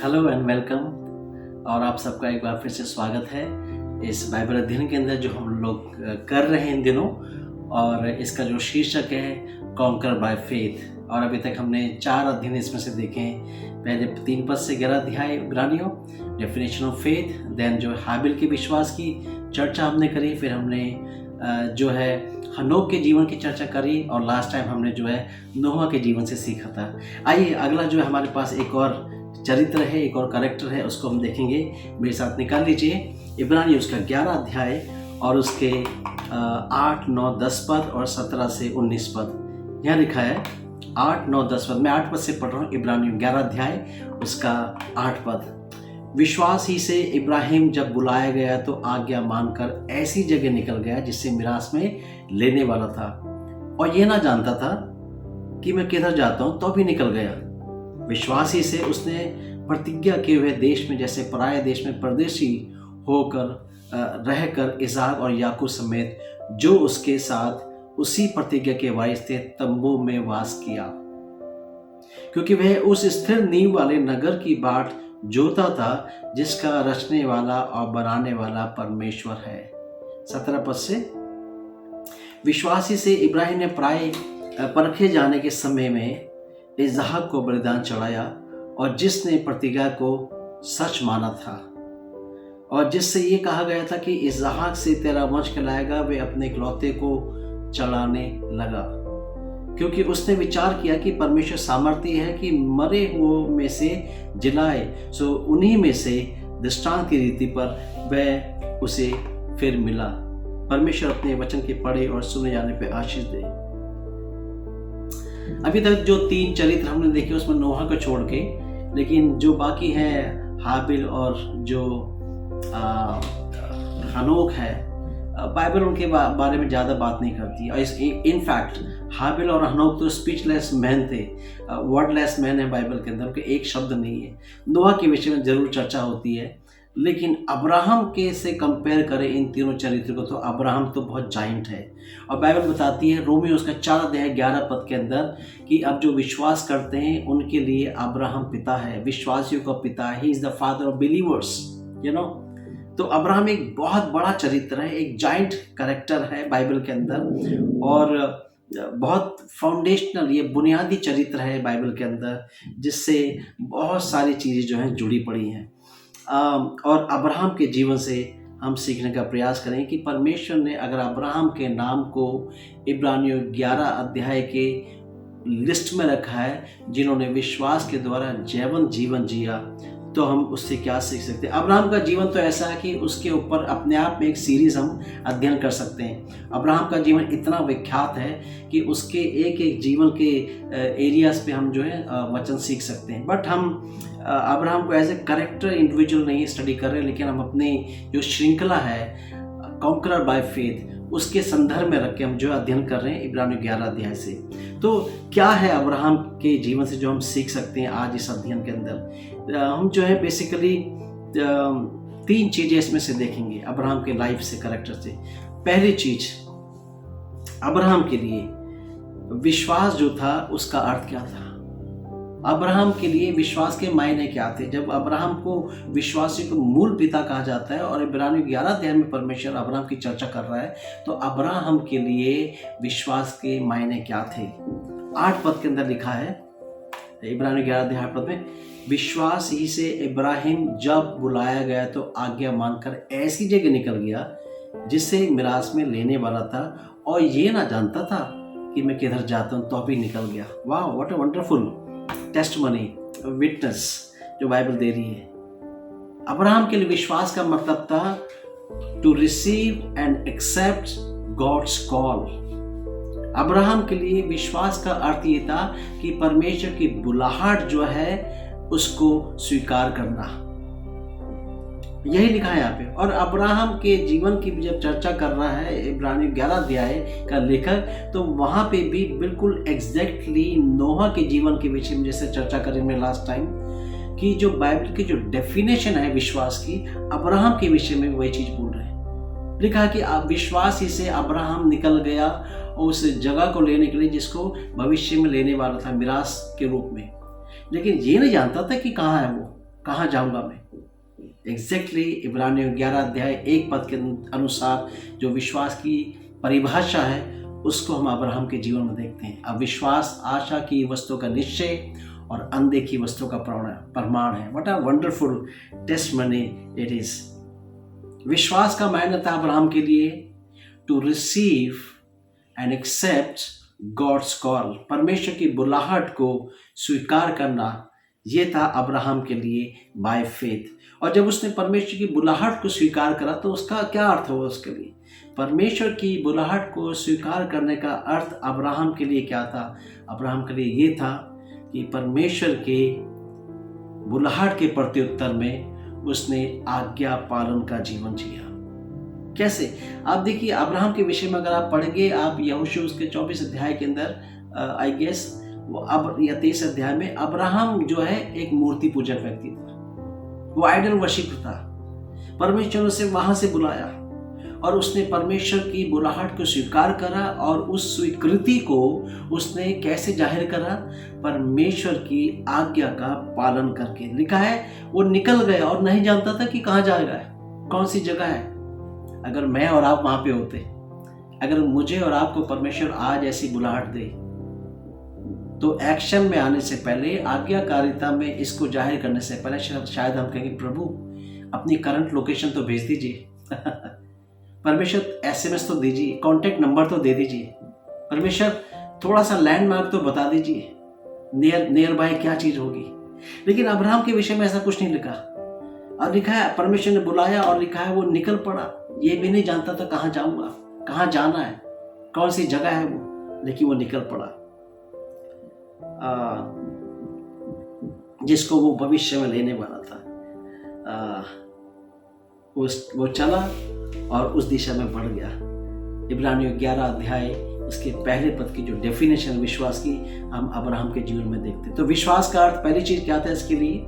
Hello and welcome. और आप सबका एक बार फिर से स्वागत है इस बाइबल अध्ययन के अंदर जो हम लोग कर रहे हैं इन दिनों। और इसका जो शीर्षक है कॉन्कर बाय फेथ। और अभी तक हमने 4 अध्ययन इसमें से देखे हैं। पहले 3 पद से 11 अध्याय इब्रानियों, डेफिनेशन ऑफ फेथ, देन जो हाबिल के विश्वास की चर्चा हमने करी, फिर हमने जो है हनोक के जीवन की चर्चा करी, और लास्ट टाइम हमने जो है नोहा के जीवन से सीखा था। आइए अगला जो है हमारे पास एक और चरित्र है, एक और कैरेक्टर है, उसको हम देखेंगे। मेरे साथ निकाल लीजिए इब्रानी उसका 11 अध्याय और उसके 8, 9, 10 पद और 17 से 19 पद। यहाँ लिखा है 8, 9, 10 पद। मैं 8 पद से पढ़ रहा हूँ। इब्रानी 11 अध्याय उसका 8 पद। विश्वास ही से इब्राहिम जब बुलाया गया तो आज्ञा मानकर ऐसी जगह निकल गया जिससे मिरास में लेने वाला था, और ये ना जानता था कि मैं किधर जाता हूँ, तो भी निकल गया। विश्वास ही से उसने प्रतिज्ञा किए हुए देश में, जैसे पराये देश में परदेशी होकर रहकर इसहाक और याकूब समेत जो उसके साथ उसी प्रतिज्ञा के वारिस थे तंबू में वास किया, क्योंकि वह उस स्थिर नींव वाले नगर की बाट जोता था जिसका रचने वाला और बनाने वाला परमेश्वर है। 17 पद से, विश्वासी से इब्राहिम ने प्राय परखे जाने के समय में इसहाक को बलिदान चढ़ाया, और जिसने प्रतिज्ञा को सच माना था और जिससे ये कहा गया था कि इसहाक से तेरा वंश कहलाएगा, वे अपने इकलौते को चढ़ाने लगा, क्योंकि उसने विचार किया कि परमेश्वर सामर्थ्य है कि मरे हुओं में से जिलाए। सो उन्हीं में से दृष्टांत की रीति पर वह उसे फिर मिला। परमेश्वर अपने वचन के पढ़े और सुने जाने पे आशीष दे। अभी तक जो 3 चरित्र हमने देखे उसमें नोहा को छोड़ के, लेकिन जो बाकी है हाबिल और जो हनोक है, बाइबल उनके बारे में ज़्यादा बात नहीं करती। और इनफैक्ट हाबिल और हनोक तो स्पीचलेस मैन थे, वर्डलेस मैन है बाइबल के अंदर, उनके एक शब्द नहीं है। नोहा के विषय में ज़रूर चर्चा होती है, लेकिन अब्राहम के से कंपेयर करें इन तीनों चरित्र को तो अब्राहम तो बहुत जाइंट है। और बाइबल बताती है रोमी उसका 4 अध्याय 11 पद के अंदर कि अब जो विश्वास करते हैं उनके लिए अब्राहम पिता है, विश्वासियों का पिता। He is the father of believers, you know. तो अब्राहम एक बहुत बड़ा चरित्र है, एक जाइंट कैरेक्टर है बाइबल के अंदर, और बहुत फाउंडेशनल, ये बुनियादी चरित्र है बाइबल के अंदर, जिससे बहुत सारी चीज़ें जो हैं जुड़ी पड़ी हैं। और अब्राहम के जीवन से हम सीखने का प्रयास करें कि परमेश्वर ने अगर अब्राहम के नाम को इब्रानियों 11 अध्याय के लिस्ट में रखा है, जिन्होंने विश्वास के द्वारा जीवन जिया, तो हम उससे क्या सीख सकते हैं। अब्राहम का जीवन तो ऐसा है कि उसके ऊपर अपने आप में एक सीरीज हम अध्ययन कर सकते हैं। अब्राहम का जीवन इतना विख्यात है कि उसके एक एक जीवन के एरियाज पे हम जो है वचन सीख सकते हैं। बट हम अब्राहम को एज ए कैरेक्टर इंडिविजुअल नहीं स्टडी कर रहे, लेकिन हम अपनी जो श्रृंखला है कॉन्करर बाय फेथ उसके संदर्भ में रख के हम जो अध्ययन कर रहे हैं इब्रानियों 11 अध्याय से। तो क्या है अब्राहम के जीवन से जो हम सीख सकते हैं आज इस अध्ययन के अंदर। हम जो है बेसिकली 3 चीज़ें इसमें से देखेंगे अब्राहम के लाइफ से, कैरेक्टर से। पहली चीज, अब्राहम के लिए विश्वास जो था उसका अर्थ क्या था। अब्राहम के लिए विश्वास के मायने क्या थे। जब अब्राहम को विश्वासी को मूल पिता कहा जाता है और इब्रानियों 11 अध्याय में परमेश्वर अब्राहम की चर्चा कर रहा है, तो अब्राहम के लिए विश्वास के मायने क्या थे। 8 पद के अंदर लिखा है इब्रानियों 11 अध्याय 8 पद में, विश्वास ही से इब्राहिम जब बुलाया गया तो आज्ञा मानकर ऐसी जगह निकल गया जिसे मिरास में लेने वाला था, और ये ना जानता था कि मैं किधर जाता हूँ, तो भी निकल गया। वाह, what a wonderful testimony, witness जो बाइबल दे रही है। अब्राहम के लिए विश्वास का मतलब था to receive and accept God's call. Abraham के लिए विश्वास का अर्थ ये था कि परमेश्वर की बुलाहट जो है उसको स्वीकार करना। यही लिखा है यहाँ पे। और अब्राहम के जीवन की जब चर्चा कर रहा है इब्रानियों 11 अध्याय का लेखक, तो वहाँ पे भी बिल्कुल एग्जैक्टली नोहा के जीवन के विषय में जैसे चर्चा करें मैं लास्ट टाइम, कि जो बाइबल की जो डेफिनेशन है विश्वास की, अब्राहम के विषय में वही चीज़ बोल रहे हैं। लिखा है कि विश्वास ही से अब्राहम निकल गया उस जगह को लेने के लिए जिसको भविष्य में लेने वाला था मिरास के रूप में। लेकिन ये नहीं जानता था कि कहाँ है वो। कहाँ जाऊंगा मैं? एग्जैक्टली इब्रानियों 11 अध्याय 1 पद के अनुसार जो विश्वास की परिभाषा है उसको हम अब्राहम के जीवन में देखते हैं। अब विश्वास आशा की वस्तु का निश्चय और अनदेखी वस्तु का प्रमाण है। What a wonderful testimony it is. विश्वास का मायने था अब्राहम के लिए to receive and accept God's call, परमेश्वर की बुलाहट को स्वीकार करना, ये था अब्राहम के लिए बाय फेथ। और जब उसने परमेश्वर की बुलाहट को स्वीकार करा तो उसका क्या अर्थ हुआ? उसके लिए परमेश्वर की बुलाहट को स्वीकार करने का अर्थ अब्राहम के लिए क्या था? अब्राहम के लिए ये था कि परमेश्वर के बुलाहट के प्रत्युत्तर में उसने आज्ञा पालन का जीवन जिया। कैसे? आप देखिए अब्राहम के विषय में अगर आप पढ़ेंगे, आप यहोशू उसके 24 अध्याय के अंदर आई गेस वो अब या 23 अध्याय में, अब्राहम जो है एक मूर्ति पूजक व्यक्ति था, वो आइडल वर्शिपर था। परमेश्वर ने उसे वहां से बुलाया और उसने परमेश्वर की बुलाहट को स्वीकार करा और उस स्वीकृति को उसने कैसे जाहिर करा? परमेश्वर की आज्ञा का पालन करके। लिखा है वो निकल गया और नहीं जानता था कि कहाँ जाएगा, कौन सी जगह है। अगर मैं और आप वहां पे होते, अगर मुझे और आपको परमेश्वर आज ऐसी बुलाहट दे, तो एक्शन में आने से पहले, आज्ञाकारिता में इसको जाहिर करने से पहले शायद हम कहेंगे प्रभु अपनी करंट लोकेशन तो भेज दीजिए परमेश्वर एसएमएस तो दीजिए, कांटेक्ट नंबर तो दे दीजिए, परमेश्वर थोड़ा सा लैंडमार्क तो बता दीजिए, नियर बाय क्या चीज होगी। लेकिन अब्राहम के विषय में ऐसा कुछ नहीं लिखा। और लिखा है परमेश्वर ने बुलाया और लिखा है वो निकल पड़ा। ये भी नहीं जानता था कहाँ जाऊंगा, कहाँ जाना है, कौन सी जगह है वो, लेकिन वो निकल पड़ा। जिसको वो भविष्य में लेने वाला था, वो चला और उस दिशा में बढ़ गया। इब्रानियों 11 अध्याय उसके पहले पद की जो डेफिनेशन विश्वास की हम अब्राहम के जीवन में देखते हैं। तो विश्वास का अर्थ, पहली चीज क्या था इसके लिए?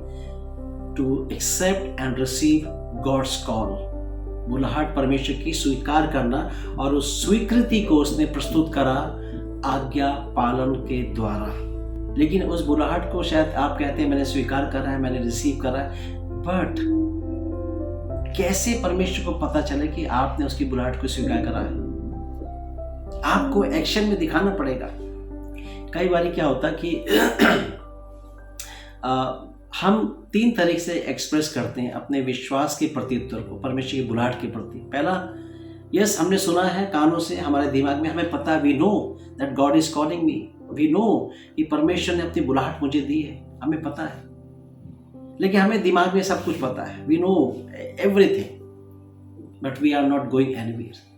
To accept and receive God's call, बुलाहट परमेश्वर की स्वीकार करना, और उस स्वीकृति को उसने प्रस्तुत करा आज्ञा पालन के द्वारा। लेकिन उस बुलाहट को शायद आप कहते हैं मैंने स्वीकार करा है, मैंने रिसीव करा है, बट कैसे परमेश्वर को पता चले कि आपने उसकी बुलाहट को स्वीकार करा है? आपको एक्शन में दिखाना पड़ेगा। कई बार क्या होता कि हम 3 तरीके से एक्सप्रेस करते हैं अपने विश्वास के प्रत्युत्तर को परमेश्वर की बुलाहट के प्रति। पहला, यस हमने सुना है कानों से, हमारे दिमाग में हमें पता है, we know that God is calling me, we know कि परमेश्वर ने अपनी बुलाहट मुझे दी है, हमें पता है। लेकिन हमें दिमाग में सब कुछ पता है, we know everything, but we are not going anywhere.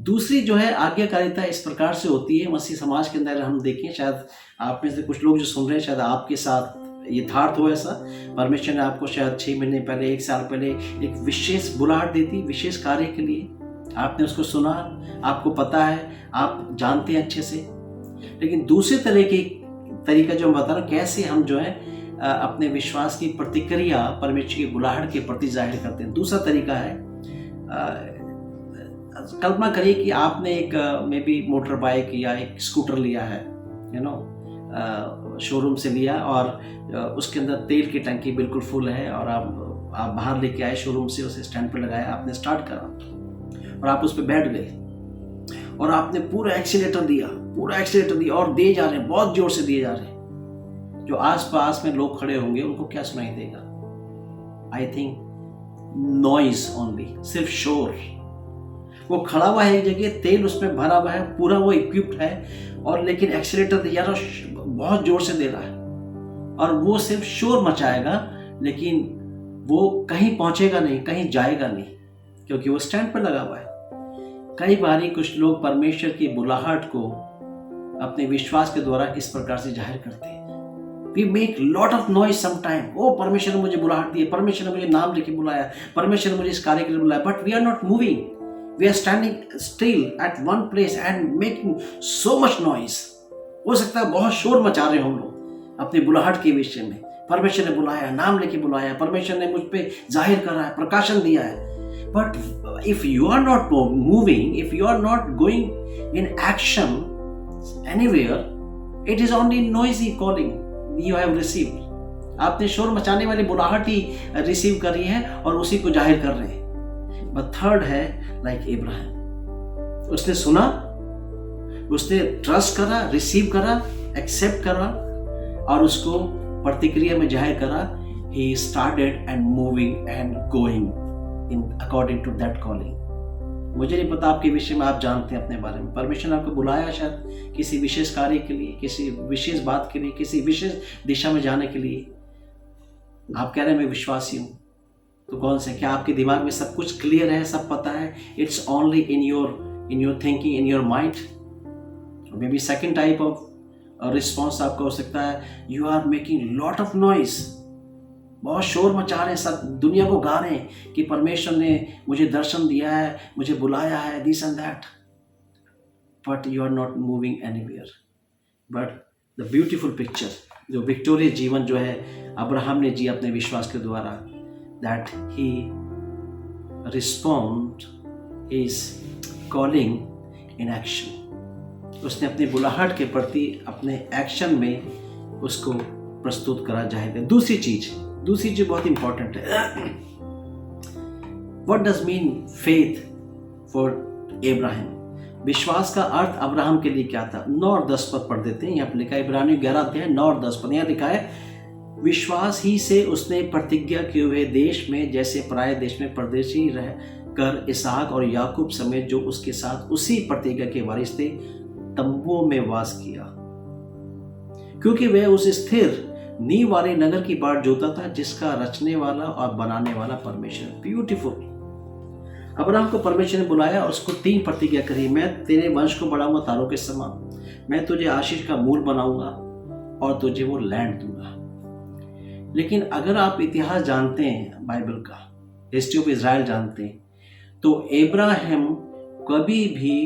दूसरी जो है आज्ञाकारिता इस प्रकार से होती है मसीह समाज के अंदर। हम देखें, शायद आप में से कुछ लोग जो सुन रहे हैं, शायद आपके साथ यथार्थ हो ऐसा। परमेश्वर ने आपको शायद 6 महीने पहले, 1 साल पहले एक विशेष बुलाहट दी थी, विशेष कार्य के लिए। आपने उसको सुना, आपको पता है, आप जानते हैं अच्छे से। लेकिन दूसरे तरीका जो मैं बता रहा हूँ, कैसे हम जो है अपने विश्वास की प्रतिक्रिया परमेश्वर की बुलाहट के प्रति जाहिर करते हैं। दूसरा तरीका है, कल्पना करिए कि आपने एक मे बी मोटर बाइक या एक स्कूटर लिया है, शोरूम से लिया, और उसके अंदर तेल की टंकी बिल्कुल फुल है, और आप बाहर लेके आए शोरूम से, उसे स्टैंड पर लगाया, आपने स्टार्ट करा और आप उस पर बैठ गए और आपने पूरा एक्सीलेटर दिया और दिए जा रहे हैं, बहुत जोर से दिए जा रहे हैं। जो आसपास में लोग खड़े होंगे उनको क्या सुनाई देगा? आई थिंक नॉइज ओनली, सिर्फ शोर। वो खड़ा हुआ है एक जगह, तेल उसमें भरा हुआ है, पूरा वो इक्विप्ड है, और लेकिन एक्सीलेटर दिया बहुत जोर से दे रहा है, और वो सिर्फ शोर मचाएगा, लेकिन वो कहीं पहुंचेगा नहीं, कहीं जाएगा नहीं, क्योंकि वो स्टैंड पर लगा हुआ है। कई बारी कुछ लोग परमेश्वर की बुलाहट को अपने विश्वास के द्वारा इस प्रकार से जाहिर करते हैं। We make lot of noise sometime. ओ परमेश्वर ने मुझे बुलाहट दी है, परमेश्वर ने मुझे नाम लेके बुलाया, परमेश्वर ने मुझे इस कार्य के लिए बुलाया, but we are not moving. We are standing still at one place and making so much noise. हो सकता है बहुत शोर मचा रहे हो हम लोग अपनी बुलाहट के विषय में। परमेश्वर ने बुलाया, नाम लेके बुलाया, परमेश्वर ने मुझ पे जाहिर करा है, प्रकाशन दिया है। But if you are not moving, if you are not going in action anywhere, it is only noisy calling you have received. आपने शोर मचाने वाली बुलाहट ही रिसीव करी है और उसी को जाहिर कर रहे हैं। बट थर्ड है लाइक इब्राहिम, उसने सुना, उसने ट्रस्ट करा, रिसीव करा, एक्सेप्ट करा और उसको प्रतिक्रिया में जाहिर करा। He started and moving and going in according to that calling. मुझे नहीं पता आपके विषय में, आप जानते हैं अपने बारे में, परमेश्वर ने आपको बुलाया शायद किसी विशेष कार्य के लिए, किसी विशेष बात के लिए, किसी विशेष दिशा में जाने के लिए। आप कह रहे हैं मैं विश्वासी हूँ, तो कौन से, क्या आपके दिमाग में सब कुछ क्लियर है, सब पता है? It's only in your thinking, in your mind. Maybe second type of response आपका हो सकता है, you are making lot of noise, बहुत शोर मचा रहे हैं, सब दुनिया को गा रहे हैं कि परमेश्वर ने मुझे दर्शन दिया है, मुझे बुलाया है, this and that, but you are not moving anywhere. But the beautiful picture, जो विक्टोरियस जीवन जो है अब्राहम ने जी अपने विश्वास के द्वारा, that he respond his calling in action. उसने अपनी बुलाहट के प्रति अपने एक्शन में उसको प्रस्तुत करा, जाहिर है। दूसरी चीज बहुत इंपॉर्टेंट है, what does mean faith for Ibrahim. विश्वास का अर्थ अब्राहम के लिए क्या था? 9 और 10 पद पढ़ देते हैं। यहाँ पर लिखा है, इब्रानियों 11 अध्याय 9 और 10 पद। यहाँ लिखा है, विश्वास ही से उसने प्रतिज्ञा किए हुए देश में, जैसे पराये देश में परदेशी रह कर इसहाक और याकूब समेत जो उसके साथ उसी प्रतिज्ञा के वारिस थे, तंबुओं में वास किया, क्योंकि वह उस स्थिर नींव वाले नगर की बाट जोता था, जिसका रचने वाला और बनाने वाला परमेश्वर। ब्यूटीफुल। अब्राहम को परमेश्वर ने बुलाया और उसको 3 प्रतिज्ञा करी, मैं तेरे वंश को बढ़ाऊंगा तारों के समान, मैं तुझे आशीष का मूल बनाऊंगा और तुझे वो लैंड दूंगा। लेकिन अगर आप इतिहास जानते हैं, बाइबल का हिस्ट्री ऑफ इजराइल जानते हैं, तो इब्राहिम कभी भी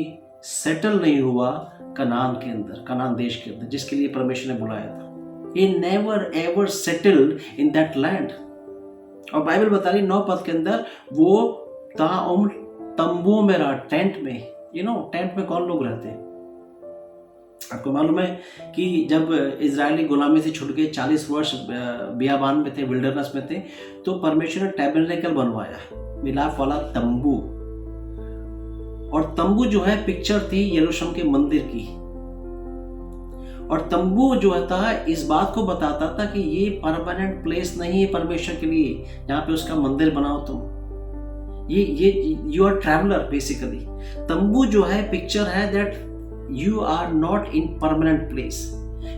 सेटल नहीं हुआ कनान के अंदर, कनान देश के अंदर, जिसके लिए परमेश्वर ने बुलाया था। He never ever settled in that land। और बाइबल बता रही 9 पद के अंदर, वो ताउम्र तंबुओं में रहा, टेंट में। टेंट में कौन लोग रहते हैं? आपको मालूम है कि जब इजरायली गुलामी से छूट के 40 वर्ष बियाबान में थे, विल्डरनेस में थे, तो परमेश्वर ने टैबरनेकल बनवाया, मिलाप वाला तंबू। और तंबू जो है पिक्चर थी यरूशलेम के मंदिर की। और तंबू जो था इस बात को बताता था कि ये परमानेंट प्लेस नहीं है परमेश्वर के लिए, जहाँ पे उसका मंदिर बनाओ तुम। ये यू आर ट्रैवलर बेसिकली। तंबू जो है पिक्चर है that you are not in permanent place,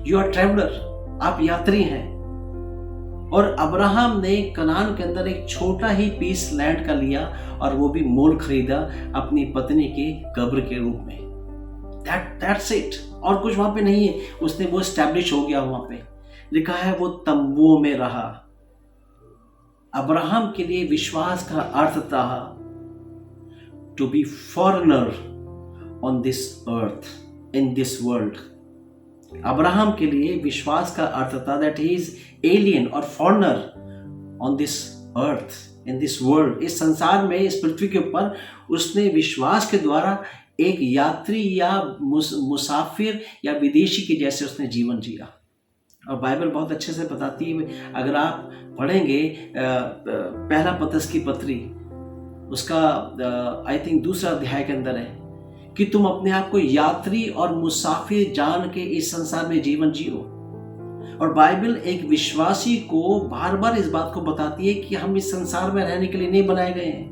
you are traveller, आप यात्री हैं। और अब्राहम ने कनान के अंदर एक छोटा ही पीस लैंड का लिया और वो भी मोल खरीदा अपनी पत्नी की कब्र के रूप में। That's it। और कुछ वहां पे नहीं है, उसने वो एस्टैब्लिश हो गया। वहां पे लिखा है वो तंबुओं में रहा। अब्राहम के लिए विश्वास का अर्थ था to be foreigner on this earth, in this world. Abraham के लिए विश्वास का अर्थ था दैट ही इज एलियन और foreigner on this earth, in this world. इस संसार में, इस पृथ्वी के ऊपर उसने विश्वास के द्वारा एक यात्री या मुसाफिर या विदेशी के जैसे उसने जीवन जिया। और बाइबल बहुत अच्छे से बताती है, अगर आप पढ़ेंगे पहला पतरस की पत्री, उसका आई थिंक 2 अध्याय के अंदर है कि तुम अपने आप को यात्री और मुसाफिर जान के इस संसार में जीवन जियो। और बाइबल एक विश्वासी को बार बार इस बात को बताती है कि हम इस संसार में रहने के लिए नहीं बनाए गए हैं।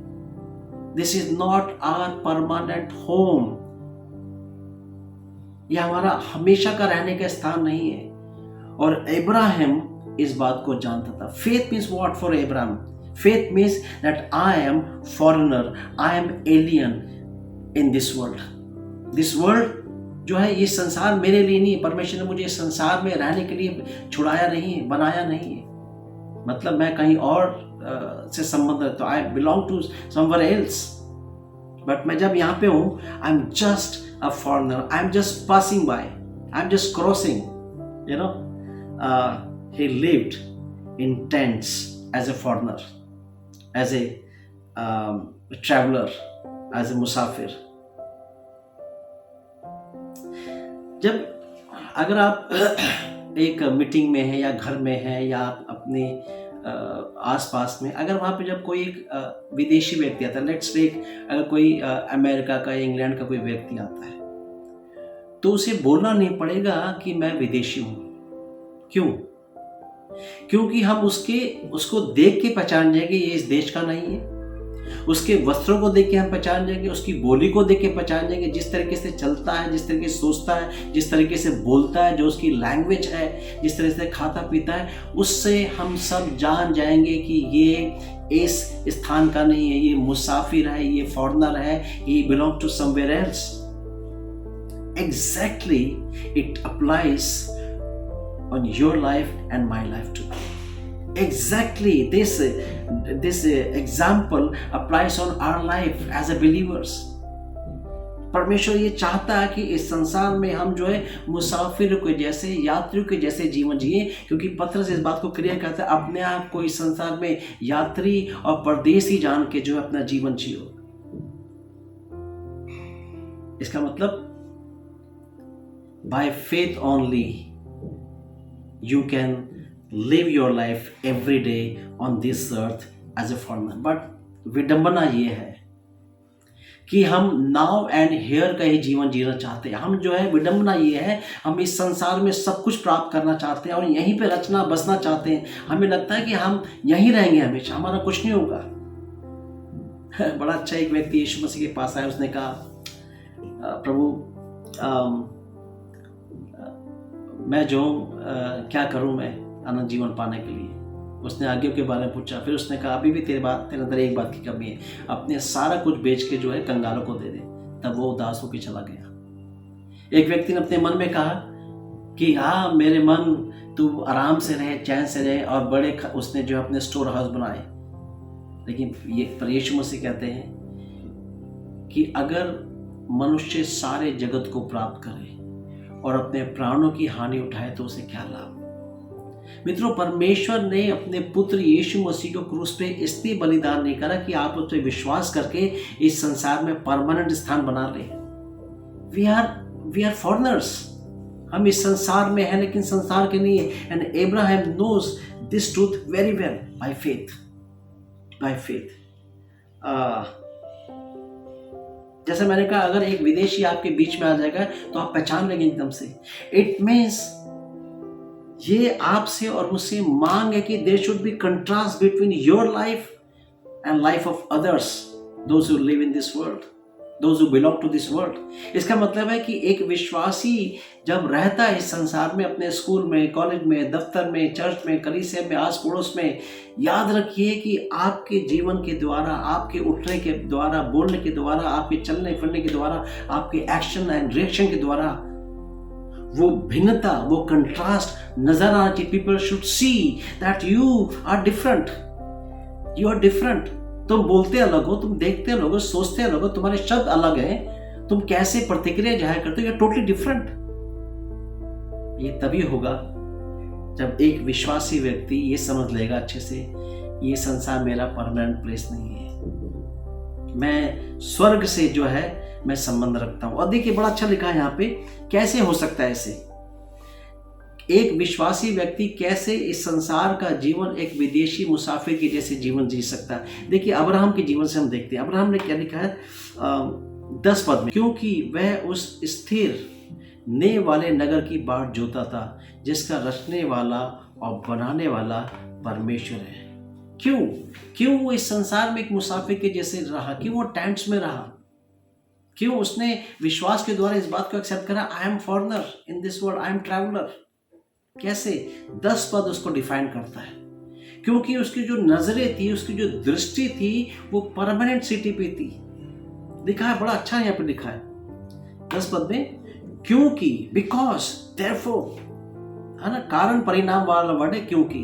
This is not our permanent home। यह हमारा हमेशा का रहने का स्थान नहीं है। और इब्राहिम इस बात को जानता था। Faith means what for Abraham? Faith means that I am foreigner, I am alien in this world। This world जो है, ये संसार मेरे लिए नहीं है। परमेश्वर ने मुझे इस संसार में रहने के लिए छुड़ाया नहीं है, बनाया नहीं है। मतलब मैं कहीं और से संबंध है, तो I belong to somewhere else. But मैं जब यहाँ पे हूँ, I am just a foreigner, I am just passing by, I am just crossing. he lived in tents as a foreigner, as a traveler, as a musafir। जब अगर आप एक meeting में है या घर में है या अपने आसपास में, अगर वहाँ पे जब कोई एक विदेशी व्यक्ति आता है, लेट्स टेक अगर कोई अमेरिका का या इंग्लैंड का कोई व्यक्ति आता है, तो उसे बोलना नहीं पड़ेगा कि मैं विदेशी हूँ। क्यों? क्योंकि हम उसको देख के पहचान जाएंगे ये इस देश का नहीं है। उसके वस्त्रों को देख के हम पहचान जाएंगे, उसकी बोली को देख के पहचान जाएंगे, जिस तरीके से चलता है, जिस तरीके से सोचता है, जिस तरीके से बोलता है, जो उसकी लैंग्वेज है, जिस तरह से खाता पीता है, उससे हम सब जान जाएंगे कि ये इस स्थान का नहीं है, ये मुसाफिर है, ये फॉरेनर है, ये belong to somewhere else. Exactly, it applies on your life and my life too. Exactly, this example applies on our life as a believers. परमेश्वर ये चाहता है कि इस संसार में हम जो है मुसाफिर के जैसे, यात्रियों के जैसे जीवन जिए, क्योंकि पत्रस इस बात को क्लियर करता है, अपने आप को इस संसार में यात्री और परदेसी जान के जो है अपना जीवन जियो। इसका मतलब by faith only you can live your life every day on this earth as a foreigner. But विडंबना ये है कि हम नाउ एंड हियर का ही जीवन जीना चाहते हैं। हम जो है, विडंबना ये है, हम इस संसार में सब कुछ प्राप्त करना चाहते हैं और यहीं पे रचना बसना चाहते हैं। हमें लगता है कि हम यहीं रहेंगे हमेशा, हमारा कुछ नहीं होगा। बड़ा अच्छा एक व्यक्ति यीशु मसीह के पास आया, उसने कहा, प्रभु मैं जो क्या करूं मैं अनंत जीवन पाने के लिए। उसने आज्ञा के बारे में पूछा। फिर उसने कहा, अभी भी तेरे अंदर एक बात की कमी है, अपने सारा कुछ बेच के जो है कंगालों को दे दे। तब वो उदास होकर चला गया। एक व्यक्ति ने अपने मन में कहा कि हाँ मेरे मन, तू आराम से रहे, चैन से रहे, और बड़े उसने जो अपने स्टोर हाउस बनाए। लेकिन यीशु मसीह कहते हैं कि अगर मनुष्य सारे जगत को प्राप्त करे और अपने प्राणों की हानि उठाए तो उसे क्या लाभ। मित्रों, परमेश्वर ने अपने पुत्र यीशु मसीह को क्रूस पे इसलिए बलिदान नहीं करा कि आप उस पर विश्वास करके इस संसार में परमानेंट स्थान बना ले। वी आर फॉरेनर्स, हम इस संसार में हैं लेकिन संसार के नहीं है। And Abraham knows this truth very well by faith. जैसे मैंने कहा, अगर एक विदेशी आपके बीच में आ जाएगा तो आप पहचान लेंगे एकदम से। इट मीन्स ये आपसे और मुझसे मांग है कि there should be contrast between your life and life of others, those who live in this world, those who belong to this world. इसका मतलब है कि एक विश्वासी जब रहता है इस संसार में, अपने स्कूल में, कॉलेज में, दफ्तर में, चर्च में, कलीसिया में, आस पड़ोस में, याद रखिए कि आपके जीवन के द्वारा, आपके उठने के द्वारा, बोलने के द्वारा, आपके चलने फिरने के द्वारा, आपके एक्शन एंड रिएक्शन के द्वारा वो भिन्नता, वो कंट्रास्ट नजर आना चाहिए। People should see that you are different, you are different. तुम बोलते अलग हो, तुम देखते अलग हो, सोचते अलग हो, तुम्हारे शब्द अलग हैं, तुम कैसे प्रतिक्रिया जाहिर करते हो, यू आर टोटली डिफरेंट। ये तभी होगा जब एक विश्वासी व्यक्ति ये समझ लेगा अच्छे से, ये संसार मेरा परमानेंट प्लेस नहीं है, मैं स्वर्ग से जो है मैं संबंध रखता हूं। और देखिए बड़ा अच्छा लिखा है यहाँ पे, कैसे हो सकता है ऐसे। एक विश्वासी व्यक्ति कैसे इस संसार का जीवन एक विदेशी मुसाफिर के जैसे जीवन जी सकता है। देखिए अब्राहम के जीवन से हम देखते हैं, अब्राहम ने क्या लिखा है 10 पद में, क्योंकि वह उस स्थिर ने वाले नगर की बाट जोता था जिसका रचने वाला और बनाने वाला परमेश्वर है। क्यों वो इस संसार में एक मुसाफिर के जैसे रहा? क्यों वो टेंट्स में रहा? क्यों उसने विश्वास के द्वारा इस बात को एक्सेप्ट करा, I am foreigner in this world, I am traveller. कैसे? 10 पद उसको डिफाइन करता है। क्योंकि उसकी जो नजरें थी, उसकी जो दृष्टि थी, वो परमानेंट सिटी पे थी। लिखा है, बड़ा अच्छा यहाँ पे लिखा है 10 पद में, क्योंकि, बिकॉज, देयरफॉर, है ना, कारण परिणाम वाला वर्ड है क्योंकि,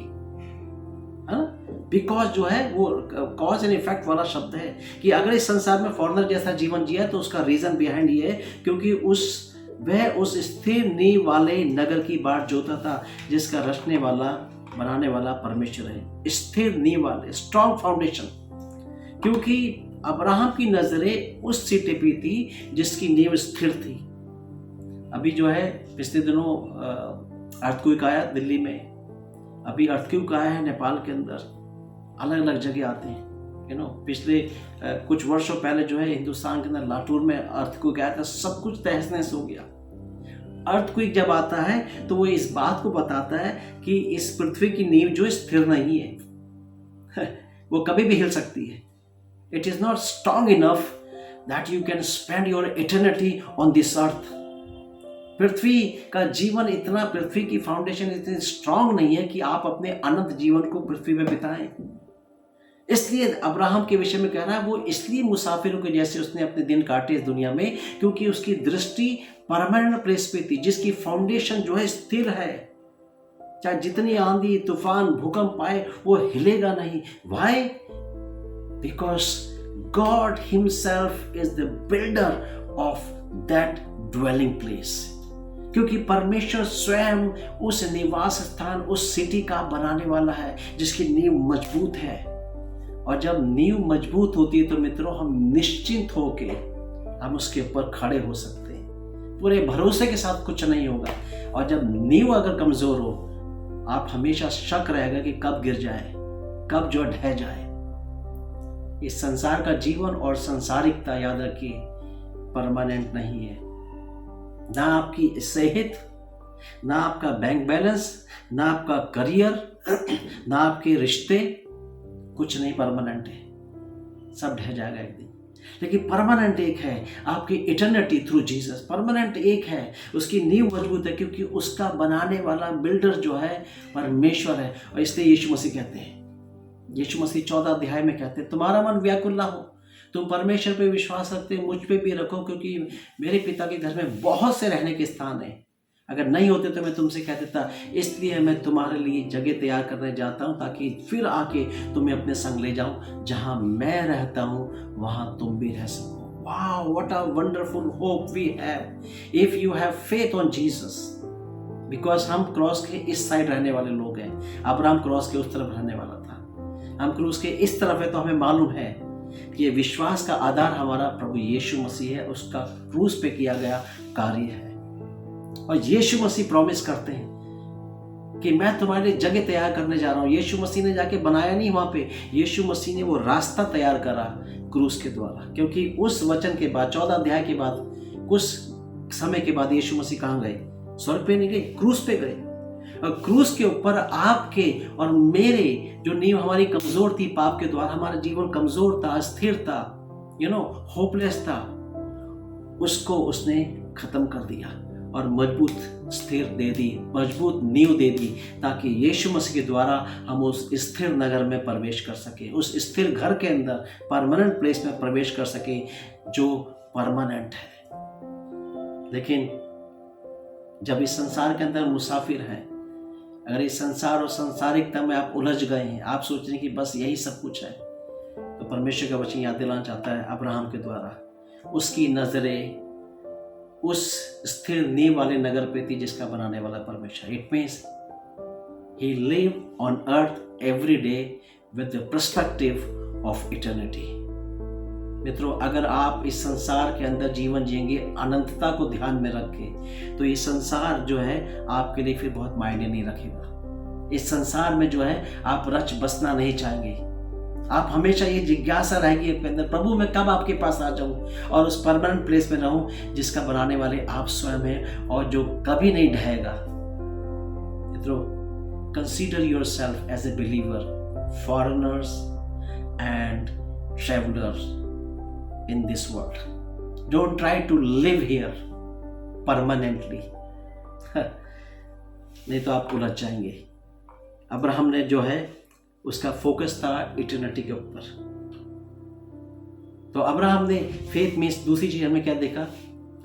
है ना। बिकॉज जो है वो कॉज एंड इफेक्ट वाला शब्द है कि अगर इस संसार में फॉरेनर जैसा जीवन जिया तो उसका रीजन बिहाइंड ये है क्योंकि वह उस स्थिर नींव वाले नगर की बाट जोता था जिसका रचने वाला बनाने वाला परमेश्वर है। स्थिर नींव वाले, स्ट्रॉन्ग फाउंडेशन। क्योंकि अब्राहम की नजरें उस सिटी पे थी जिसकी नींव स्थिर थी। अभी जो है पिछले दिनों अर्थक्वेक आया दिल्ली में, अभी अर्थक्वेक आया है नेपाल के अंदर, अलग अलग जगह आते हैं। पिछले कुछ वर्षों पहले जो है हिंदुस्तान के अंदर लातूर में अर्थक्वेक आया था, सब कुछ तहस नहस हो गया। अर्थक्वेक जब आता है तो वो इस बात को बताता है कि इस पृथ्वी की नींव जो स्थिर नहीं है वो कभी भी हिल सकती है। It is not strong enough that you can spend your eternity on this earth. पृथ्वी का जीवन इतना, पृथ्वी की फाउंडेशन इतनी स्ट्रांग नहीं है कि आप अपने अनंत जीवन को पृथ्वी में बिताएं। इसलिए अब्राहम के विषय में कह रहा है वो इसलिए मुसाफिरों के जैसे उसने अपने दिन काटे इस दुनिया में, क्योंकि उसकी दृष्टि परमानेंट प्लेस पे थी, जिसकी फाउंडेशन जो है स्थिर है। चाहे जितनी आंधी तूफान भूकंप आए वो हिलेगा नहीं। Why? Because God himself is the builder of that dwelling place. क्योंकि परमेश्वर स्वयं उस निवास स्थान, उस सिटी का बनाने वाला है जिसकी नींव मजबूत है। और जब नींव मजबूत होती है तो मित्रों हम निश्चिंत होके हम उसके ऊपर खड़े हो सकते हैं, पूरे भरोसे के साथ। कुछ नहीं होगा। और जब नींव अगर कमजोर हो, आप हमेशा शक रहेगा कि कब गिर जाए, कब जो ढह जाए। इस संसार का जीवन और संसारिकता, याद रखिए, परमानेंट नहीं है। ना आपकी सेहत, ना आपका बैंक बैलेंस, ना आपका करियर, ना आपके रिश्ते, कुछ नहीं परमानेंट है, सब ढह जाएगा एक दिन। लेकिन परमानेंट एक है, आपकी इटर्निटी थ्रू जीसस। परमानेंट एक है, उसकी नींव मजबूत है, क्योंकि उसका बनाने वाला बिल्डर जो है परमेश्वर है। और इसलिए यीशु मसीह कहते हैं, यीशु मसीह 14 अध्याय में कहते हैं, तुम्हारा मन व्याकुल ना हो, तुम परमेश्वर पे विश्वास रखते, मुझ पे भी रखो, क्योंकि मेरे पिता के घर में बहुत से रहने के स्थान हैं। अगर नहीं होते तो मैं तुमसे कह देता। इसलिए मैं तुम्हारे लिए जगह तैयार करने जाता हूँ, ताकि फिर आके तुम्हें अपने संग ले जाऊँ। जहाँ मैं रहता हूँ वहाँ तुम भी रह सको। Wow, what a wonderful hope we have if you have faith on Jesus. Because हम क्रॉस के इस साइड रहने वाले लोग हैं। अब्राहम क्रॉस के उस तरफ रहने वाला था, हम क्रूस के इस तरफ है। तो हमें मालूम है कि ये विश्वास का आधार हमारा प्रभु यीशु मसीह है, उसका क्रूस पे किया गया कार्य है। और यीशु मसीह प्रॉमिस करते हैं कि मैं तुम्हारे लिए जगह तैयार करने जा रहा हूँ। यीशु मसीह ने जाके बनाया नहीं वहाँ पे, यीशु मसीह ने वो रास्ता तैयार करा क्रूस के द्वारा। क्योंकि उस वचन के बाद, 14 अध्याय के बाद, कुछ समय के बाद यीशु मसीह कहाँ गए? स्वर्ग पे नहीं गए, क्रूस पे गए। और क्रूस के ऊपर आपके और मेरे जो नींव हमारी कमजोर थी पाप के द्वारा, हमारा जीवन कमजोर था, अस्थिर था, होपलेस था, उसको उसने खत्म कर दिया और मजबूत स्थिर दे दी, मजबूत नींव दे दी, ताकि यीशु मसीह के द्वारा हम उस स्थिर नगर में प्रवेश कर सके, उस स्थिर घर के अंदर परमानेंट प्लेस में प्रवेश कर सके जो परमानेंट है। लेकिन जब इस संसार के अंदर मुसाफिर हैं, अगर इस संसार और संसारिकता में आप उलझ गए हैं, आप सोच रहे हैं कि बस यही सब कुछ है, तो परमेश्वर का वचन याद दिलाना चाहता है अब्राहम के द्वारा उसकी नजरें उस स्थिर नींव वाले नगर पे थी जिसका बनाने वाला परमेश्वर। It means he live on earth every day with the perspective of eternity. मित्रों, अगर आप इस संसार के अंदर जीवन जिएंगे अनंतता को ध्यान में रख के, तो ये संसार जो है आपके लिए फिर बहुत मायने नहीं रखेगा। इस संसार में जो है आप रच बसना नहीं चाहेंगे। आप हमेशा ये जिज्ञासा रहेगी आपके अंदर, प्रभु मैं कब आपके पास आ जाऊं और उस परमानेंट प्लेस में रहूं जिसका बनाने वाले आप स्वयं हैं और जो कभी नहीं ढहेगा। मित्रों, consider yourself as a believer, foreigners and travellers in this world. Don't try to live here permanently. नहीं तो आप उलझ जाएंगे। अब्राहम ने जो है उसका फोकस था इटर्निटी के ऊपर। तो अब्राहम ने फेथ मीन्स, दूसरी चीज हमने क्या देखा,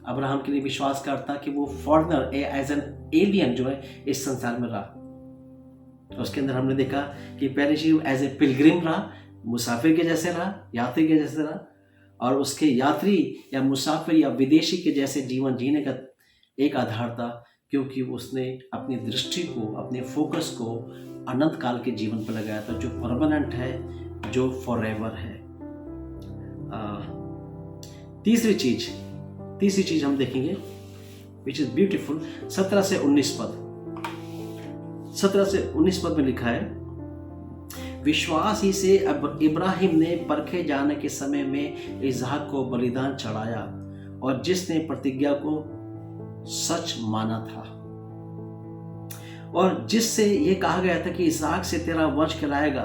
अब्राहम के लिए विश्वास करता कि वो फॉरेनर एज एन एलियन जो है इस संसार में रहा। तो उसके अंदर हमने देखा कि पहली चीज एज ए पिलग्रिम रहा, मुसाफिर के जैसे रहा, यात्री के जैसे रहा, और उसके यात्री या मुसाफिर या विदेशी के जैसे जीवन जीने का एक आधार था, क्योंकि उसने अपनी दृष्टि को, अपने फोकस को अनंत काल के जीवन पर लगाया था, जो परमानेंट है, जो फॉरएवर है। तीसरी चीज हम देखेंगे विच इज ब्यूटीफुल, 17 से 19 पद। 17 से 19 पद में लिखा है, विश्वास ही से अब इब्राहिम ने परखे जाने के समय में इसहाक को बलिदान चढ़ाया, और जिसने प्रतिज्ञा को सच माना था, और जिससे ये कहा गया था कि इसहाक से तेरा वंश कहलाएगा,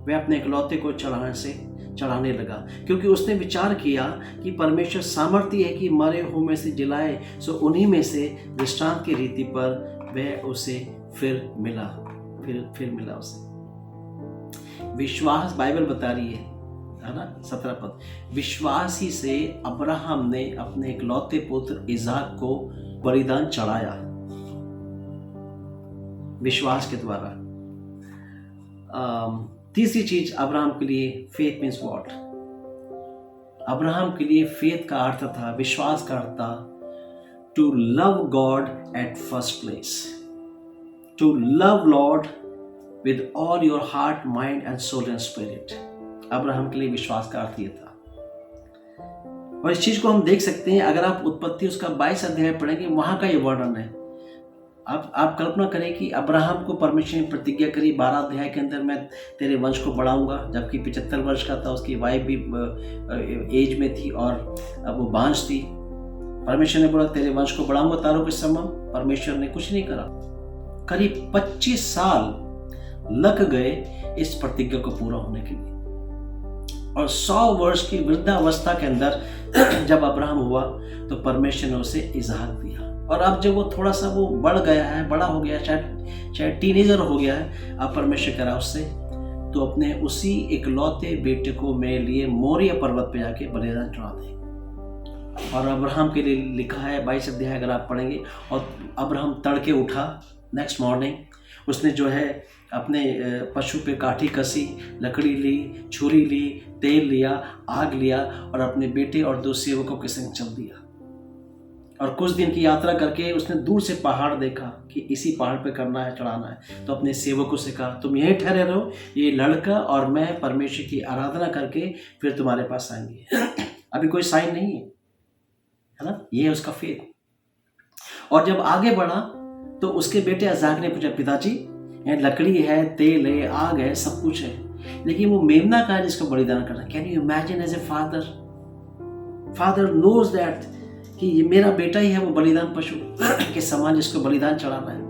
वह अपने इकलौते को चढ़ाने लगा, क्योंकि उसने विचार किया कि परमेश्वर सामर्थ्य है कि मरे हुए में से जिलाए। सो उन्हीं में से दृष्टांत की रीति पर वह उसे फिर मिला उसे। विश्वास बाइबल बता रही है ना, 17 पद, विश्वास ही से अब्राहम ने अपने इकलौते पुत्र इसहाक को बलिदान चढ़ाया, विश्वास के द्वारा। तीसरी चीज अब्राहम के लिए फेथ मीन्स व्हाट? अब्राहम के लिए फेथ का अर्थ था, विश्वास का अर्थ था, to love God at first place, to love Lord with all your heart, mind and soul and spirit. Abraham के लिए विश्वास का अर्थ यह था। और इस चीज को हम देख सकते हैं अगर आप उत्पत्ति उसका 22 अध्याय पढ़ेंगे, वहां का ये वर्णन है। आप कल्पना करें कि अब्राहम को परमेश्वर ने प्रतिज्ञा करी 12 अध्याय के अंदर, मैं तेरे वंश को बढ़ाऊंगा, जबकि 75 वर्ष का था, उसकी वाइफ भी एज में थी और अब वो बांझ थी। परमेश्वर ने बोला तेरे वंश को बढ़ाऊंगा तारों के समान। परमेश्वर ने कुछ नहीं करा। करीब 25 साल लग गए इस प्रतिज्ञा को पूरा होने के लिए, और 100 वर्ष की वृद्धावस्था के अंदर जब अब्राहम हुआ तो परमेश्वर ने उसे इसहाक दिया। और अब जब वो थोड़ा सा वो बढ़ गया है, बड़ा हो गया, शायद टीनेजर हो गया है, अब परमेश्वर करा उससे तो अपने उसी इकलौते बेटे को मेरे लिए मोरिया पर्वत पे जाके बलिदान चढ़ा दे। और अब्राहम के लिए लिखा है 22 अध्याय अगर आप पढ़ेंगे, और अब्राहम तड़के उठा, नेक्स्ट मॉर्निंग उसने जो है अपने पशु पे काठी कसी, लकड़ी ली, छुरी ली, तेल लिया, आग लिया, और अपने बेटे और 2 सेवकों के संग चल दिया। और कुछ दिन की यात्रा करके उसने दूर से पहाड़ देखा कि इसी पहाड़ पे करना है, चढ़ाना है। तो अपने सेवकों से कहा तुम यहीं ठहरे रहो, ये लड़का और मैं परमेश्वर की आराधना करके फिर तुम्हारे पास आएंगे। अभी कोई साइन नहीं है ना, ये है उसका फेथ। और जब आगे बढ़ा तो उसके बेटे इसहाक ने पूछा, पिताजी लकड़ी है, तेल है, आग है, सब कुछ है, लेकिन वो मेमना का है जिसको बलिदान करना। Can you imagine as a father knows that कि ये मेरा बेटा ही है वो बलिदान पशु के समान जिसको बलिदान चढ़ाना है।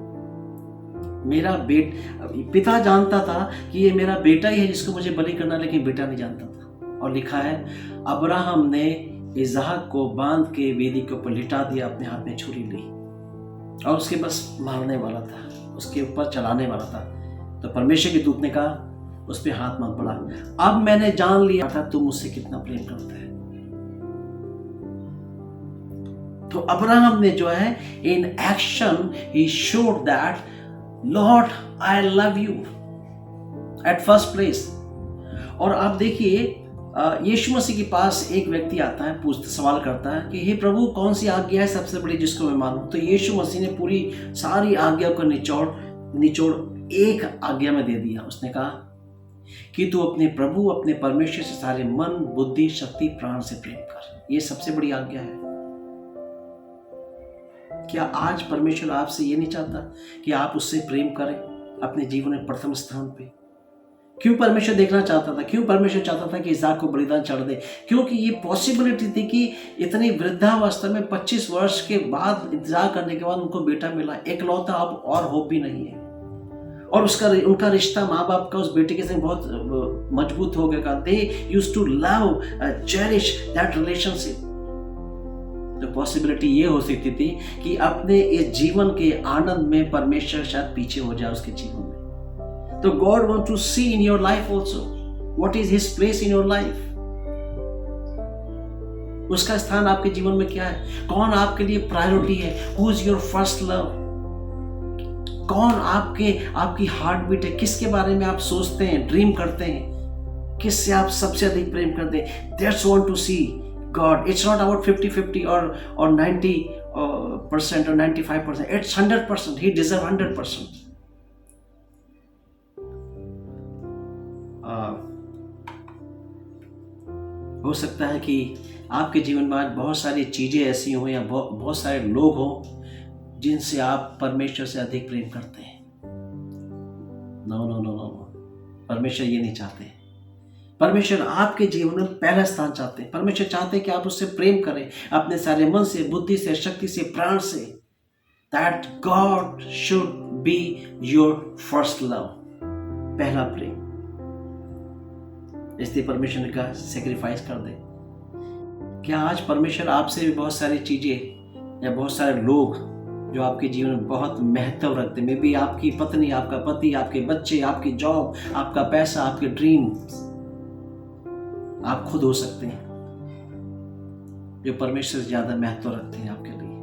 पिता जानता था कि ये मेरा बेटा ही है जिसको मुझे बलि करना, लेकिन बेटा नहीं जानता था। और लिखा है अब्राहम ने इसहाक को बांध के वेदी के ऊपर लिटा दिया, अपने हाथ में छुरी ली और उसके बस मारने वाला था, उसके ऊपर चलाने वाला था। तो परमेश्वर के दूत ने कहा उस पर हाथ मत बढ़ा, अब मैंने जान लिया था तू मुझसे कितना प्रेम करता है। तो अब्राहम ने जो है in action he showed that Lord I love you eight first place. और आप देखिए यीशु मसीह के पास एक व्यक्ति आता है, पूछता सवाल करता है कि हे प्रभु कौन सी आज्ञा है सबसे बड़ी जिसको मैं मानूं। तो यीशु मसीह ने पूरी सारी आज्ञा को निचोड़ एक आज्ञा में दे दिया। उसने कहा कि तू अपने प्रभु अपने परमेश्वर से सारे मन, बुद्धि, शक्ति, प्राण से प्रेम कर। ये सबसे बड़ी आज्ञा है। क्या आज परमेश्वर आपसे ये नहीं चाहता कि आप उससे प्रेम करें अपने जीवन में प्रथम स्थान पे? क्यों परमेश्वर देखना चाहता था? क्यों परमेश्वर चाहता था कि इसहाक को बलिदान चढ़ दे? क्योंकि ये पॉसिबिलिटी थी कि इतनी वृद्धावस्था में 25 वर्ष के बाद इंतजार करने के बाद उनको बेटा मिला, एकलौता, अब और होप भी नहीं है। और उनका रिश्ता माँ बाप का उस बेटे के साथ बहुत मजबूत हो गया। They used to love, cherish that relationship. तो पॉसिबिलिटी ये हो सकती थी कि अपने इस जीवन के आनंद में परमेश्वर शायद पीछे हो जाए उसके जीवन में। तो God wants to see in your life also what is His place in your life. उसका स्थान आपके जीवन में क्या है? कौन आपके लिए प्रायोरिटी है? Who is your first love? कौन आपकी हार्ट बीट है? किसके बारे में आप सोचते हैं, ड्रीम करते हैं? किससे आप सबसे अधिक प्रेम करते हैं? That's want to see God. It's not about 50-50 or 90% or 95%. It's 100%. He deserves 100%. हो सकता है कि आपके जीवन में आज बहुत सारी चीज़ें ऐसी हों या बहुत सारे लोग हों जिनसे आप परमेश्वर से अधिक प्रेम करते हैं। No no no no no, परमेश्वर ये नहीं चाहते। परमेश्वर आपके जीवन में पहला स्थान चाहते हैं। परमेश्वर चाहते हैं कि आप उससे प्रेम करें अपने सारे मन से, बुद्धि से, शक्ति से, प्राण से। That God should be your first love, पहला प्रेम। इसलिए परमेश्वर ने कहा सेक्रीफाइस कर दे। क्या आज परमेश्वर आपसे भी बहुत सारी चीजें या बहुत सारे लोग जो आपके जीवन में बहुत महत्व रखते हैं, मे बी आपकी पत्नी, आपका पति, आपके बच्चे, आपकी जॉब, आपका पैसा, आपके ड्रीम, आप खुद हो सकते हैं, जो परमेश्वर से ज्यादा महत्व रखते हैं आपके लिए।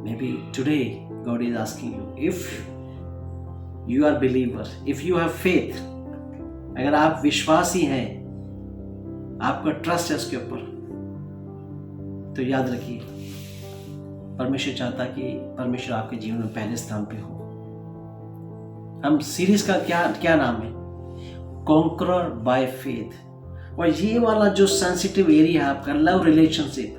Maybe today God is asking you, if you are believer, if you have faith, अगर आप विश्वासी हैं, आपका ट्रस्ट है उसके ऊपर, तो याद रखिए परमेश्वर चाहता कि परमेश्वर आपके जीवन में पहले स्थान पे हो। हम सीरीज का क्या नाम है? Conqueror by faith. और ये वाला जो सेंसिटिव एरिया है आपका, लव रिलेशनशिप,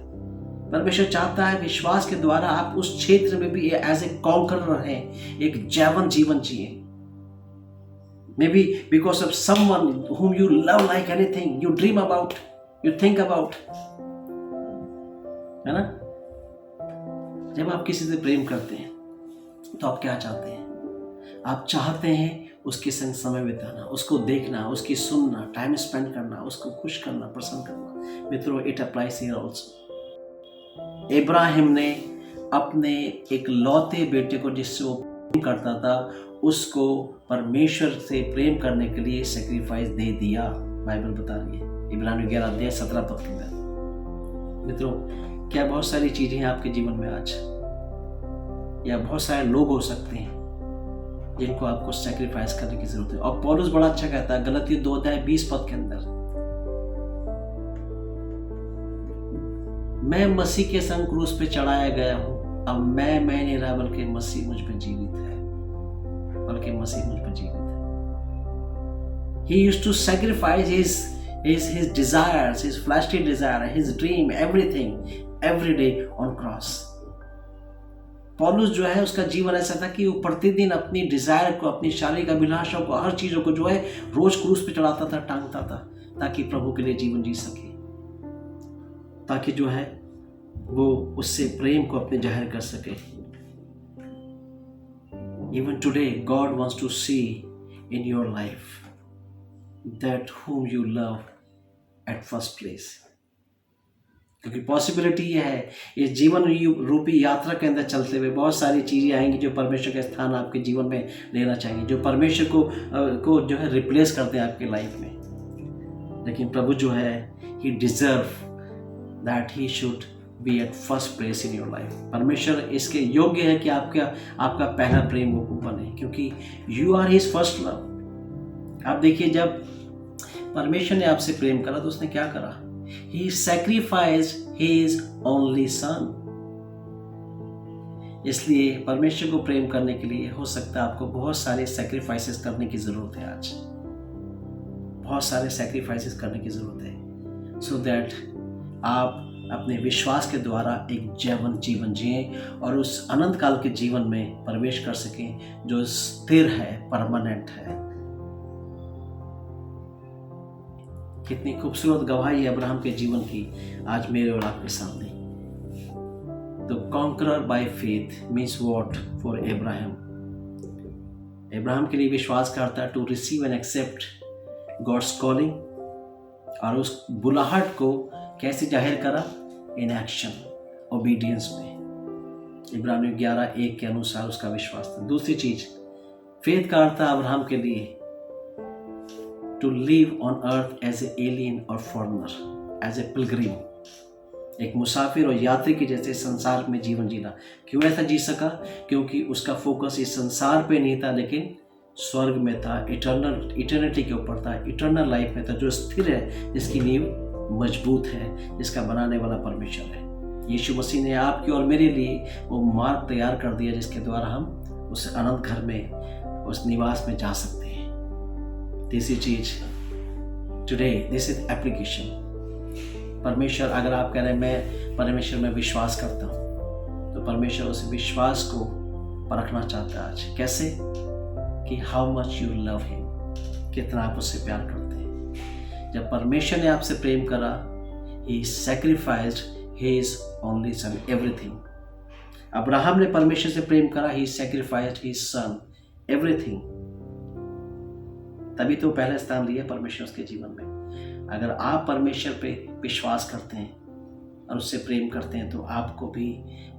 परमेश्वर चाहता है विश्वास के द्वारा आप उस क्षेत्र में भी एज ए कॉन्करर हैं, एक जैवन जीवन जिए। Maybe because of someone whom you love like anything, you dream about, you think about, है ना? जब आप किसी से प्रेम करते हैं तो आप क्या चाहते हैं? आप चाहते हैं उसके संग समय बिताना, उसको देखना, उसकी सुनना, टाइम स्पेंड करना, उसको खुश करना, प्रसन्न करना। मित्रों, it applies here also. Ibrahim ने अपने एक लौते बेटे को, जिससे वो प्रेम करता था, उसको परमेश्वर से प्रेम करने के लिए सेक्रीफाइस दे दिया। बाइबल बता रही है, इब्रानियों 11 अध्याय 17 पद के अंदर। मित्रों, क्या बहुत सारी चीजें हैं आपके जीवन में आज, या बहुत सारे लोग हो सकते हैं जिनको आपको सेक्रीफाइस करने की जरूरत है। और पौलुस बड़ा अच्छा कहता है गलतियों 2 अध्याय 20 पद के अंदर, मैं मसीह के संग क्रूस पे चढ़ाया गया हूं, अब मैं नहीं रहा बल्कि मसीह मुझ पे जीवित है, बल्कि मसीह मुझ पे जीवित है। He used to sacrifice his desires, his fleshly desire, his dream, everything, every day on cross. पौलुस जो है उसका जीवन ऐसा था कि वो प्रतिदिन अपनी डिजायर को, अपनी शारीरिक अभिलाषाओं को, हर चीजों को जो है रोज क्रूस पे चढ़ाता था, टांगता था, ताकि प्रभु के लिए जीवन जी सके, ताकि जो है वो उससे प्रेम को अपने जाहिर कर सके। Even today, God wants to see in your life that whom you love at first place. क्योंकि पॉसिबिलिटी ये है, इस जीवन रूपी यात्रा के अंदर चलते हुए बहुत सारी चीज़ें आएंगी जो परमेश्वर का स्थान आपके जीवन में लेना चाहिए, जो परमेश्वर को जो है रिप्लेस करते हैं आपके लाइफ में। लेकिन प्रभु जो है, he deserve that he should be eight first place in your life. परमेश्वर इसके योग्य है कि आपका पहला प्रेम वो बने, क्योंकि you are his first love. आप देखिए, जब परमेश्वर ने आपसे प्रेम करा तो उसने क्या करा? He sacrificed his only son। इसलिए परमेश्वर को प्रेम करने के लिए हो सकता है आपको बहुत सारे सैक्रिफाइसेस करने की जरूरत है। आज बहुत सारे सैक्रिफाइसेस करने की जरूरत है, सो दैट आप अपने विश्वास के द्वारा एक जीवन जिएं और उस अनंत काल के जीवन में प्रवेश कर सकें जो स्थिर है, परमानेंट है। कितनी खूबसूरत गवाही है अब्राहम के जीवन की आज मेरे और आपके सामने। तो conqueror by faith means what for Abraham? Abraham के लिए विश्वास करता है to receive and accept God's calling, और उस बुलाहट को कैसे जाहिर करा? इन एक्शन, ओबीडियंस में। इब्रानियों 11:1 के अनुसार उसका विश्वास था। दूसरी चीज, फेथ का अर्थ था अब्राहम के लिए to live on earth as a alien और फॉरेनर, एज ए पिलग्रिम, एक मुसाफिर और यात्री के जैसे संसार में जीवन जीना। क्यों ऐसा जी सका? क्योंकि उसका फोकस इस संसार पे नहीं था, लेकिन स्वर्ग में था, इटर्निटी के ऊपर था, इटर्नल लाइफ में था, जो स्थिर है, जिसकी नींव मजबूत है, जिसका बनाने वाला परमेश्वर है। यीशु मसीह ने आपके और मेरे लिए वो मार्ग तैयार कर दिया जिसके द्वारा हम उस अनंत घर में, उस निवास में जा सकते हैं। तीसरी चीज, टुडे दिस इज एप्लीकेशन। परमेश्वर, अगर आप कह रहे हैं मैं परमेश्वर में विश्वास करता हूँ, तो परमेश्वर उस विश्वास को परखना चाहता है आज। कैसे? कि how much you love him, कितना आप उससे प्यार करते हैं। जब परमेश्वर ने आपसे प्रेम करा, he sacrificed his only son, everything. Abraham ने परमेश्वर से प्रेम करा, he sacrificed his son, everything. तभी तो पहला स्थान लिया परमेश्वर के जीवन में। अगर आप परमेश्वर पे विश्वास करते हैं और उससे प्रेम करते हैं, तो आपको भी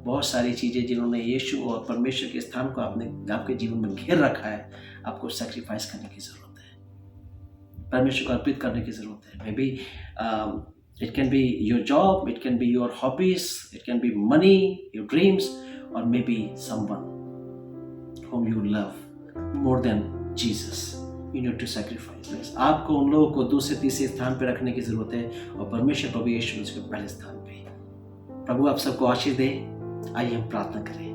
बहुत सारी चीज़ें जिन्होंने यीशु और परमेश्वर के स्थान को आपके जीवन में घेर रखा है, आपको सेक्रीफाइस करने की ज़रूरत है, परमेश्वर को अर्पित करने की ज़रूरत है। Maybe it can be your job, it can be your hobbies, it can be money, your dreams, और maybe someone whom you love more than Jesus. You need to sacrifice. आपको उन लोगों को दूसरे तीसरे स्थान पे रखने की जरूरत है, और परमेश्वर प्रभु यीशु मसीह को पहले स्थान पे। प्रभु आप सबको आशीष दे। आइए हम प्रार्थना करें।